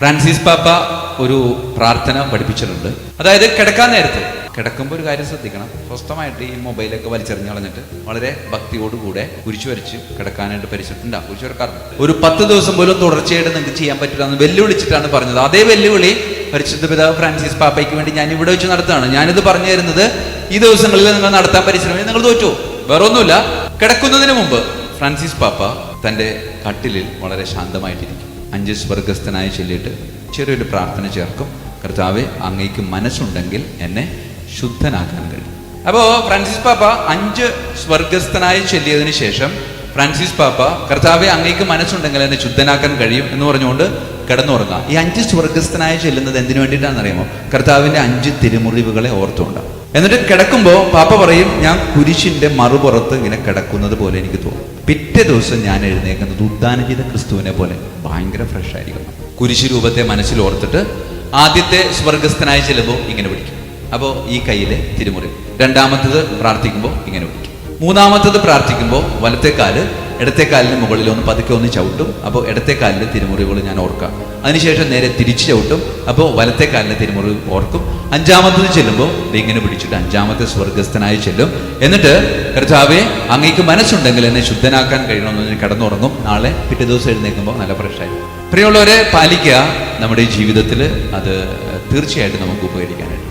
Francis പാപ്പ ഒരു പ്രാർത്ഥന പഠിപ്പിച്ചിട്ടുണ്ട്. അതായത് കിടക്കാൻ നേരത്ത് കിടക്കുമ്പോൾ ഒരു കാര്യം ശ്രദ്ധിക്കണം. സ്വസ്ഥമായിട്ട് ഈ മൊബൈലൊക്കെ വലിച്ചെറിഞ്ഞ് കളഞ്ഞിട്ട് വളരെ ഭക്തിയോടുകൂടെ കുരിശു വരച്ച് കിടക്കാനായിട്ട് പരിസരത്തുണ്ടാവും. കുരിശു വരക്കാറുണ്ട്. ഒരു 10 ദിവസം പോലും തുടർച്ചയായിട്ട് നിങ്ങൾക്ക് ചെയ്യാൻ പറ്റില്ല എന്ന് വെല്ലുവിളിച്ചിട്ടാണ് പറഞ്ഞത്. അതേ വെല്ലുവിളി പരിശുദ്ധ പിതാവ് ഫ്രാൻസിസ് പാപ്പയ്ക്ക് വേണ്ടി ഞാൻ ഇവിടെ വെച്ച് നടത്തുകയാണ്. ഞാനിത് പറഞ്ഞു തരുന്നത് ഈ ദിവസങ്ങളിൽ നിങ്ങൾ നടത്താൻ പരിശ്രമിച്ച് നിങ്ങൾ തോറ്റു. വേറൊന്നുമില്ല. കിടക്കുന്നതിന് മുമ്പ് ഫ്രാൻസിസ് പാപ്പ തൻ്റെ കട്ടിലിൽ വളരെ ശാന്തമായിട്ടിരിക്കും. 5 സ്വർഗസ്ഥനായി ചൊല്ലിയിട്ട് ചെറിയൊരു പ്രാർത്ഥന ചേർക്കും. കർത്താവേ, അങ്ങേക്ക് മനസ്സുണ്ടെങ്കിൽ എന്നെ ശുദ്ധനാക്കാൻ കഴിയും. അപ്പോൾ ഫ്രാൻസിസ് പാപ്പ 5 സ്വർഗസ്ഥനായി ചൊല്ലിയതിനു ശേഷം ഫ്രാൻസിസ് പാപ്പ കർത്താവെ അങ്ങേക്ക് മനസ്സുണ്ടെങ്കിൽ എന്നെ ശുദ്ധനാക്കാൻ കഴിയും എന്ന് പറഞ്ഞുകൊണ്ട് കിടന്നുറങ്ങാം. ഈ 5 സ്വർഗസ്ഥനായി ചെല്ലുന്നത് എന്തിനു വേണ്ടിയിട്ടാണെന്ന് അറിയാമോ? കർത്താവിൻ്റെ 5 തിരുമുറിവുകളെ ഓർത്തുകൊണ്ടാണ്. എന്നിട്ട് കിടക്കുമ്പോൾ പാപ്പ പറയും, ഞാൻ കുരിശിന്റെ മറുപുറത്ത് ഇങ്ങനെ കിടക്കുന്നത് പോലെ എനിക്ക് തോന്നും. പിറ്റേ ദിവസം ഞാൻ എഴുന്നേക്കുന്നത് ഉദ്ധാനം ചെയ്ത ക്രിസ്തുവിനെ പോലെ ഭയങ്കര ഫ്രഷ് ആയിരിക്കും. കുരിശ് രൂപത്തെ മനസ്സിൽ ഓർത്തിട്ട് ആദ്യത്തെ സ്വർഗസ്ഥനായി ചെല്ലുമ്പോൾ ഇങ്ങനെ പിടിക്കും. അപ്പോൾ ഈ കയ്യിലെ തിരുമുറി. രണ്ടാമത്തത് പ്രാർത്ഥിക്കുമ്പോൾ ഇങ്ങനെ പിടിക്കും. മൂന്നാമത്തത് പ്രാർത്ഥിക്കുമ്പോൾ വലത്തെ കാല് ഇടത്തെ കാലിന് മുകളിൽ ഒന്ന് പതുക്കെ ഒന്ന് ചവിട്ടും. അപ്പോൾ ഇടത്തെ കാലിലെ തിരുമുറിവുകൾ ഞാൻ ഓർക്കാം. അതിനുശേഷം നേരെ തിരിച്ച് ചവിട്ടും. അപ്പോൾ വലത്തെ കാലിലെ തിരുമുറിവ് ഓർക്കും. 5ാമത്തത് ചെല്ലുമ്പോൾ ഇങ്ങനെ പിടിച്ചിട്ട് 5ാമത്തെ സ്വർഗസ്ഥനായി ചെല്ലും. എന്നിട്ട് കർത്താവേ, അങ്ങേക്ക് മനസ്സുണ്ടെങ്കിൽ എന്നെ ശുദ്ധനാക്കാൻ കഴിയണമെന്ന് കിടന്നുറങ്ങും. നാളെ പിറ്റേ ദിവസം എഴുന്നേൽക്കുമ്പോൾ നല്ല ഫ്രഷായി. പ്രിയമുള്ളവരെ, പാലിക്കുക. നമ്മുടെ ജീവിതത്തിൽ അത് തീർച്ചയായിട്ടും നമുക്ക് ഉപകരിക്കാനായിട്ട്.